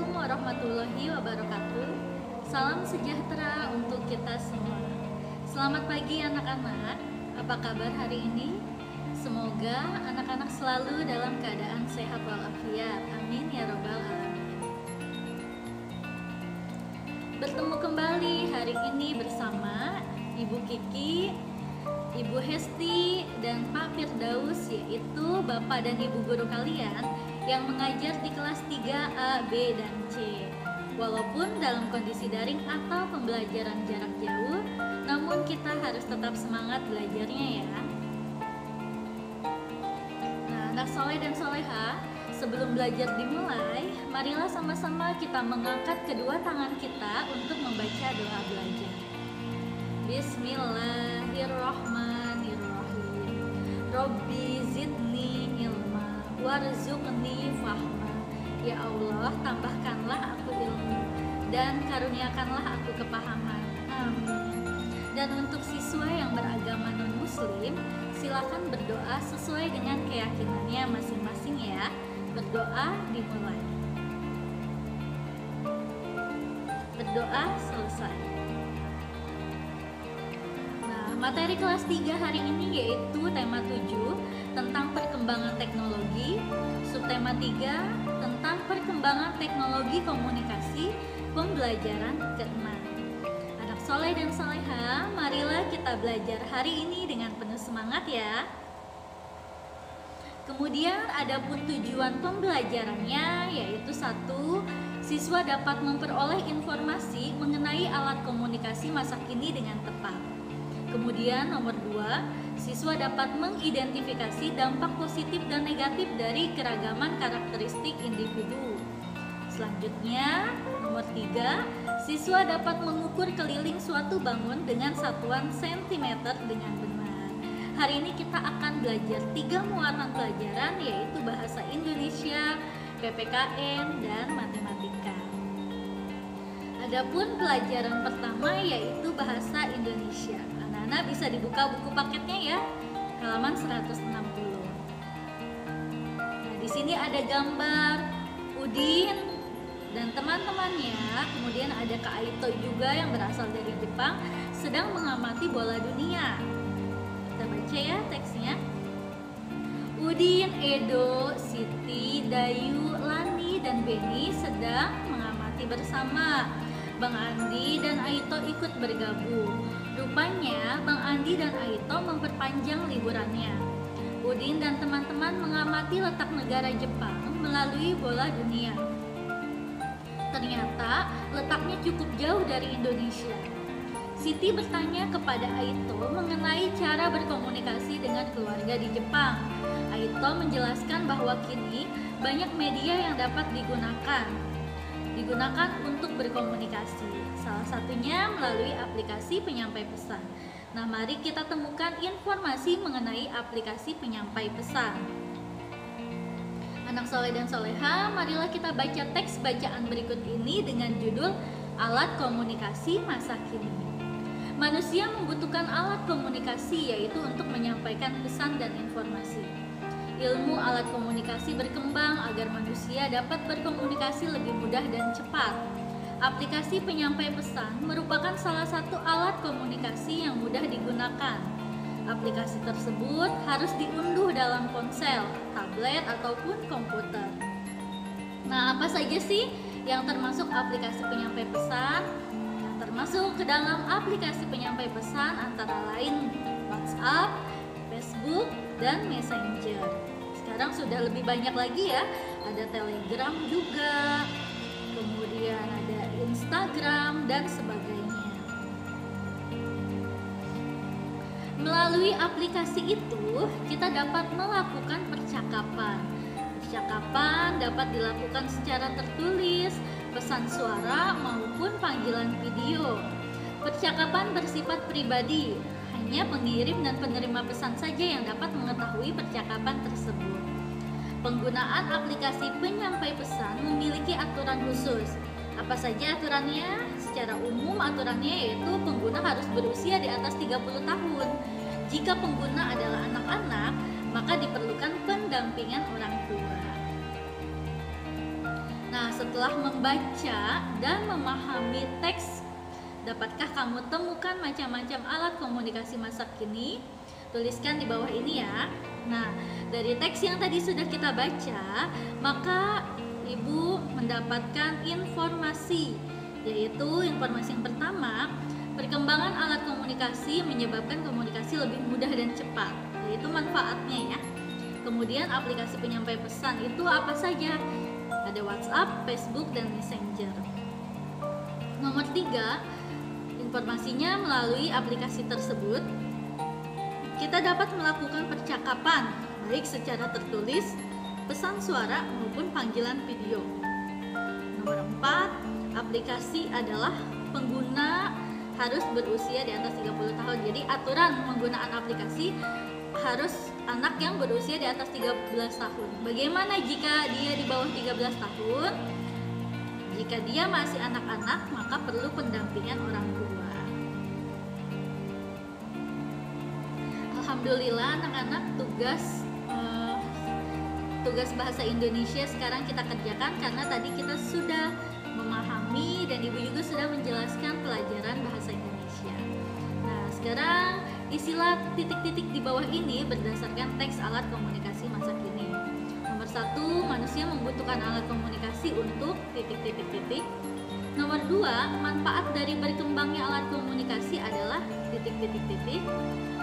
Assalamualaikum warahmatullahi wabarakatuh. Salam sejahtera untuk kita semua. Selamat pagi anak-anak. Apa kabar hari ini? Semoga anak-anak selalu dalam keadaan sehat walafiat. Amin ya robbal alamin. Bertemu kembali hari ini bersama Ibu Kiki, Ibu Hesti, dan Pak Firdaus, yaitu Bapak dan Ibu guru kalian yang mengajar di kelas 3A, B, dan C. Walaupun dalam kondisi daring atau pembelajaran jarak jauh, namun kita harus tetap semangat belajarnya ya. Nah, anak soleh dan soleha, sebelum belajar dimulai, marilah sama-sama kita mengangkat kedua tangan kita untuk membaca doa belajar. Bismillahirrahmanirrahim. Robbi zidni ilma warzuqni fahma. Ya Allah, tambahkanlah aku ilmu dan karuniakanlah aku kepahaman. Amin. Dan untuk siswa yang beragama non-muslim, silakan berdoa sesuai dengan keyakinannya masing-masing ya. Berdoa dimulai. Berdoa selesai. Materi kelas 3 hari ini yaitu tema 7 tentang perkembangan teknologi, subtema 3 tentang perkembangan teknologi komunikasi, pembelajaran ke-6. Anak soleh dan soleha, marilah kita belajar hari ini dengan penuh semangat ya. Kemudian adapun tujuan pembelajarannya yaitu 1. Siswa dapat memperoleh informasi mengenai alat komunikasi masa kini dengan tepat. Kemudian nomor 2, siswa dapat mengidentifikasi dampak positif dan negatif dari keragaman karakteristik individu. Selanjutnya, nomor 3, siswa dapat mengukur keliling suatu bangun dengan satuan cm dengan benar. Hari ini kita akan belajar 3 muatan pelajaran yaitu bahasa Indonesia, PPKN, dan matematika. Adapun pelajaran pertama yaitu bahasa Indonesia. Anak-anak bisa dibuka buku paketnya ya, halaman 160. Nah, di sini ada gambar Udin dan teman-temannya, kemudian ada Kak Aito juga yang berasal dari Jepang sedang mengamati bola dunia. Kita baca ya teksnya. Udin, Edo, Siti, Dayu, Lani, dan Beni sedang mengamati bersama. Bang Andi dan Aito ikut bergabung. Rupanya Bang Andi dan Aito memperpanjang liburannya. Udin dan teman-teman mengamati letak negara Jepang melalui bola dunia. Ternyata letaknya cukup jauh dari Indonesia. Siti bertanya kepada Aito mengenai cara berkomunikasi dengan keluarga di Jepang. Aito menjelaskan bahwa kini banyak media yang dapat digunakan untuk berkomunikasi. Salah satunya melalui aplikasi penyampai pesan. Nah, mari kita temukan informasi mengenai aplikasi penyampai pesan. Anak soleh dan soleha, marilah kita baca teks bacaan berikut ini dengan judul Alat Komunikasi Masa Kini. Manusia membutuhkan alat komunikasi yaitu untuk menyampaikan pesan dan informasi. Ilmu alat komunikasi berkembang agar manusia dapat berkomunikasi lebih mudah dan cepat. Aplikasi penyampai pesan merupakan salah satu alat komunikasi yang mudah digunakan. Aplikasi tersebut harus diunduh dalam ponsel, tablet, ataupun komputer. Nah, apa saja sih yang termasuk aplikasi penyampai pesan? Yang termasuk ke dalam aplikasi penyampai pesan antara lain WhatsApp, Facebook, dan Messenger. Sekarang sudah lebih banyak lagi ya, ada Telegram juga, kemudian ada Instagram dan sebagainya. Melalui aplikasi itu, kita dapat melakukan percakapan. Percakapan dapat dilakukan secara tertulis, pesan suara maupun panggilan video. Percakapan bersifat pribadi. Hanya pengirim dan penerima pesan saja yang dapat mengetahui percakapan tersebut. Penggunaan aplikasi penyampai pesan memiliki aturan khusus. Apa saja aturannya? Secara umum aturannya yaitu pengguna harus berusia di atas 30 tahun. Jika pengguna adalah anak-anak, maka diperlukan pendampingan orang tua. Nah, setelah membaca dan memahami teks, dapatkah kamu temukan macam-macam alat komunikasi masa kini? Tuliskan di bawah ini ya. Nah, dari teks yang tadi sudah kita baca, maka Ibu mendapatkan informasi, yaitu informasi yang pertama, perkembangan alat komunikasi menyebabkan komunikasi lebih mudah dan cepat, yaitu manfaatnya ya. Kemudian aplikasi penyampai pesan itu apa saja? Ada WhatsApp, Facebook, dan Messenger. Nomor 3, informasinya melalui aplikasi tersebut kita dapat melakukan percakapan baik secara tertulis, pesan suara maupun panggilan video. Nomor 4, aplikasi adalah pengguna harus berusia di atas 30 tahun. Jadi aturan penggunaan aplikasi harus anak yang berusia di atas 13 tahun. Bagaimana jika dia di bawah 13 tahun? Jika dia masih anak-anak, maka perlu pendampingan orang tua. Alhamdulillah anak-anak tugas bahasa Indonesia sekarang kita kerjakan karena tadi kita sudah memahami dan Ibu juga sudah menjelaskan pelajaran bahasa Indonesia. Nah, sekarang isilah titik-titik di bawah ini berdasarkan teks alat komunikasi masa kini. Nomor 1, manusia membutuhkan alat komunikasi untuk titik-titik-titik. Nomor 2, manfaat dari berkembangnya alat komunikasi adalah titik-titik-titik.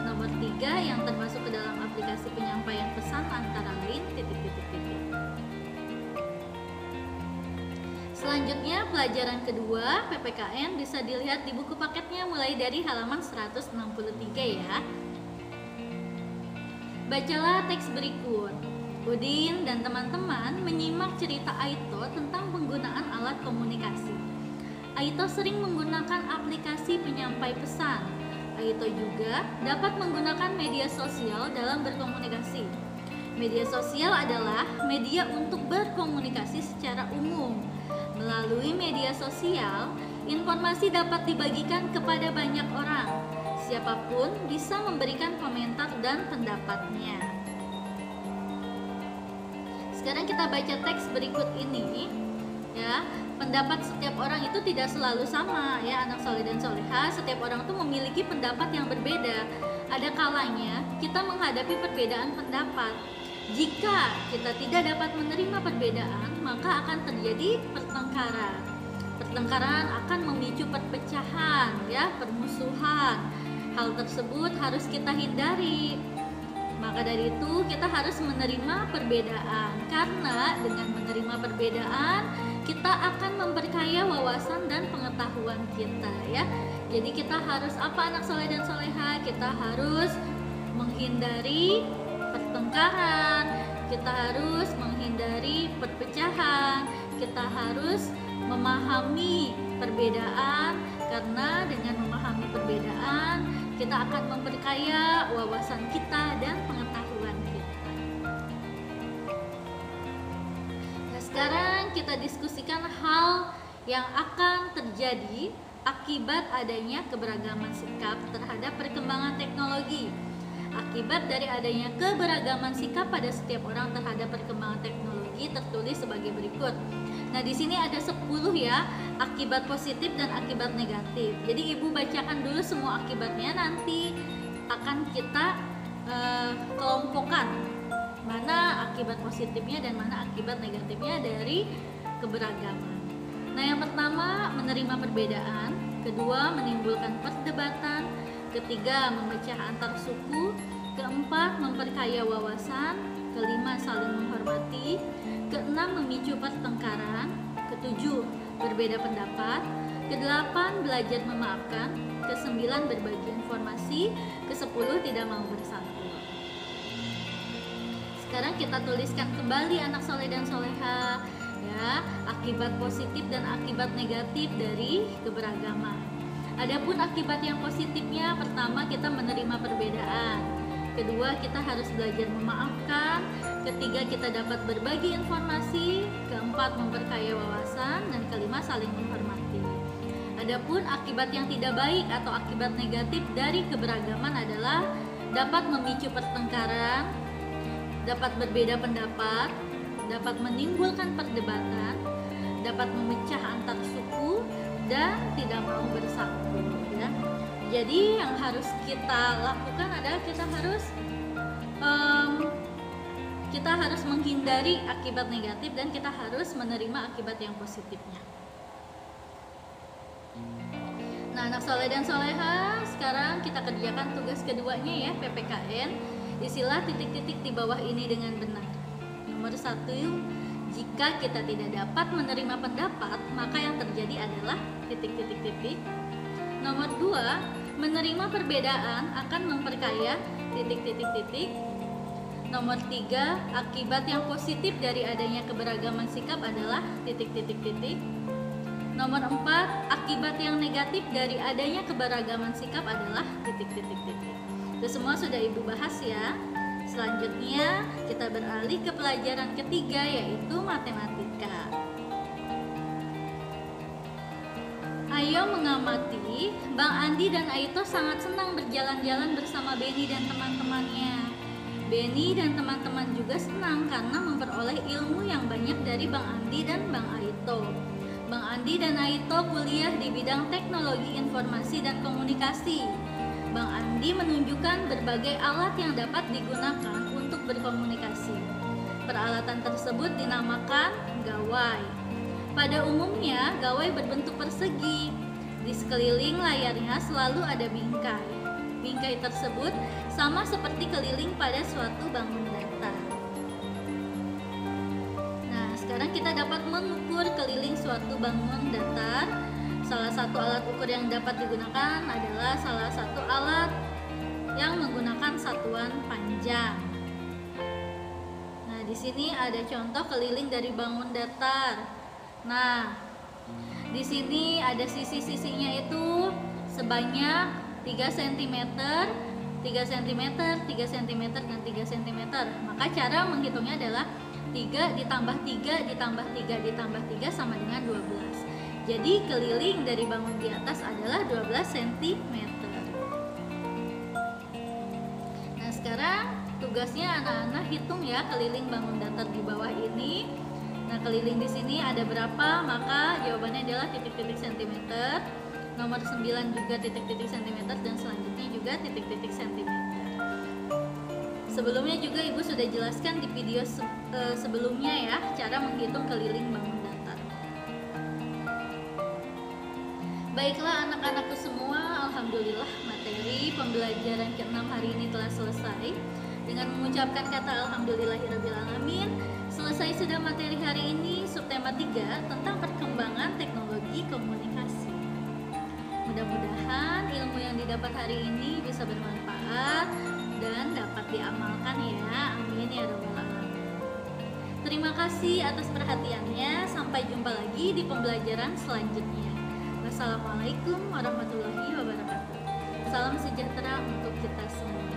Nomor 3, yang termasuk ke dalam aplikasi penyampaian pesan antara lain titik-titik-titik. Selanjutnya pelajaran kedua PPKN bisa dilihat di buku paketnya mulai dari halaman 163 ya. Bacalah teks berikut. Udin dan teman-teman menyimak cerita Aito tentang penggunaan alat komunikasi. Aito sering menggunakan aplikasi penyampai pesan. Aito juga dapat menggunakan media sosial dalam berkomunikasi. Media sosial adalah media untuk berkomunikasi secara umum. Melalui media sosial, informasi dapat dibagikan kepada banyak orang. Siapapun bisa memberikan komentar dan pendapatnya. Sekarang kita baca teks berikut ini ya. Pendapat setiap orang itu tidak selalu sama ya anak soleh dan soleha. Setiap orang itu memiliki pendapat yang berbeda. Ada kalanya kita menghadapi perbedaan pendapat. Jika kita tidak dapat menerima perbedaan, maka akan terjadi pertengkaran. Pertengkaran akan memicu perpecahan ya, permusuhan. Hal tersebut harus kita hindari. Maka dari itu kita harus menerima perbedaan, karena dengan menerima perbedaan kita akan memperkaya wawasan dan pengetahuan kita ya. Jadi kita harus apa anak soleh dan soleha? Kita harus menghindari pertengkaran, kita harus menghindari perpecahan, kita harus memahami perbedaan, karena dengan memahami perbedaan kita akan memperkaya wawasan kita dan pengetahuan kita. Nah, sekarang kita diskusikan hal yang akan terjadi akibat adanya keberagaman sikap terhadap perkembangan teknologi. Akibat dari adanya keberagaman sikap pada setiap orang terhadap perkembangan teknologi tertulis sebagai berikut. Nah, di sini ada 10 ya, akibat positif dan akibat negatif. Jadi Ibu bacakan dulu semua akibatnya, nanti akan kita kelompokkan mana akibat positifnya dan mana akibat negatifnya dari keberagaman. Nah, yang pertama menerima perbedaan, kedua menimbulkan perdebatan, ketiga memecah antar suku, keempat memperkaya wawasan, kelima saling menghormati, keenam memicu pertengkaran, ketujuh berbeda pendapat, kedelapan belajar memaafkan, kesembilan berbagi informasi, kesepuluh tidak mau bersatu. Sekarang kita tuliskan kembali anak soleh dan soleha ya, akibat positif dan akibat negatif dari keberagaman. Adapun akibat yang positifnya, pertama kita menerima perbedaan, kedua kita harus belajar memaafkan, ketiga kita dapat berbagi informasi, keempat memperkaya wawasan, dan kelima saling menghormati. Adapun akibat yang tidak baik atau akibat negatif dari keberagaman adalah dapat memicu pertengkaran, dapat berbeda pendapat, dapat menimbulkan perdebatan, dapat memecah antar suku dan tidak mau bersatu ya. Jadi yang harus kita lakukan adalah kita harus menghindari akibat negatif dan kita harus menerima akibat yang positifnya. Nah, anak soleh dan soleha, sekarang kita kerjakan tugas keduanya ya, PPKN. Isilah titik-titik di bawah ini dengan benar. Nomor 1, jika kita tidak dapat menerima pendapat, maka yang terjadi adalah titik-titik-titik. Nomor 2, menerima perbedaan akan memperkaya titik-titik-titik. Nomor 3, akibat yang positif dari adanya keberagaman sikap adalah titik-titik-titik. Nomor 4, akibat yang negatif dari adanya keberagaman sikap adalah titik-titik-titik. Itu semua sudah Ibu bahas ya. Selanjutnya kita beralih ke pelajaran ketiga, yaitu matematika. Ayo mengamati, Bang Andi dan Aito sangat senang berjalan-jalan bersama Beni dan teman-temannya. Beni dan teman-teman juga senang karena memperoleh ilmu yang banyak dari Bang Andi dan Bang Aito. Bang Andi dan Aito kuliah di bidang teknologi informasi dan komunikasi. Bang Andi menunjukkan berbagai alat yang dapat digunakan untuk berkomunikasi. Peralatan tersebut dinamakan gawai. Pada umumnya, gawai berbentuk persegi. Di sekeliling layarnya selalu ada bingkai. Bingkai tersebut sama seperti keliling pada suatu bangun datar. Nah, sekarang kita dapat mengukur keliling suatu bangun datar. Salah satu alat ukur yang dapat digunakan adalah salah satu alat yang menggunakan satuan panjang. Nah, di sini ada contoh keliling dari bangun datar. Nah, di sini ada sisi-sisinya itu sebanyak 3 cm, 3 cm, 3 cm, dan 3 cm. Maka cara menghitungnya adalah 3 ditambah 3 ditambah 3 ditambah 3 sama dengan 12. Jadi keliling dari bangun di atas adalah 12 cm. Nah, sekarang tugasnya anak-anak hitung ya keliling bangun datar di bawah ini. Nah, keliling di sini ada berapa? Maka jawabannya adalah titik-titik centimeter. Nomor 9 juga titik-titik centimeter, dan selanjutnya juga titik-titik centimeter. Sebelumnya juga Ibu sudah jelaskan di video sebelumnya ya, cara menghitung keliling bangun datar. Baiklah anak-anakku semua, alhamdulillah materi pembelajaran ke-6 hari ini telah selesai. Dengan mengucapkan kata alhamdulillahirrabbilalamin, selesai sudah materi hari ini, subtema 3 tentang perkembangan teknologi komunikasi. Mudah-mudahan ilmu yang didapat hari ini bisa bermanfaat dan dapat diamalkan ya, amin ya rabbal alamin. Terima kasih atas perhatiannya, sampai jumpa lagi di pembelajaran selanjutnya. Wassalamualaikum warahmatullahi wabarakatuh. Salam sejahtera untuk kita semua.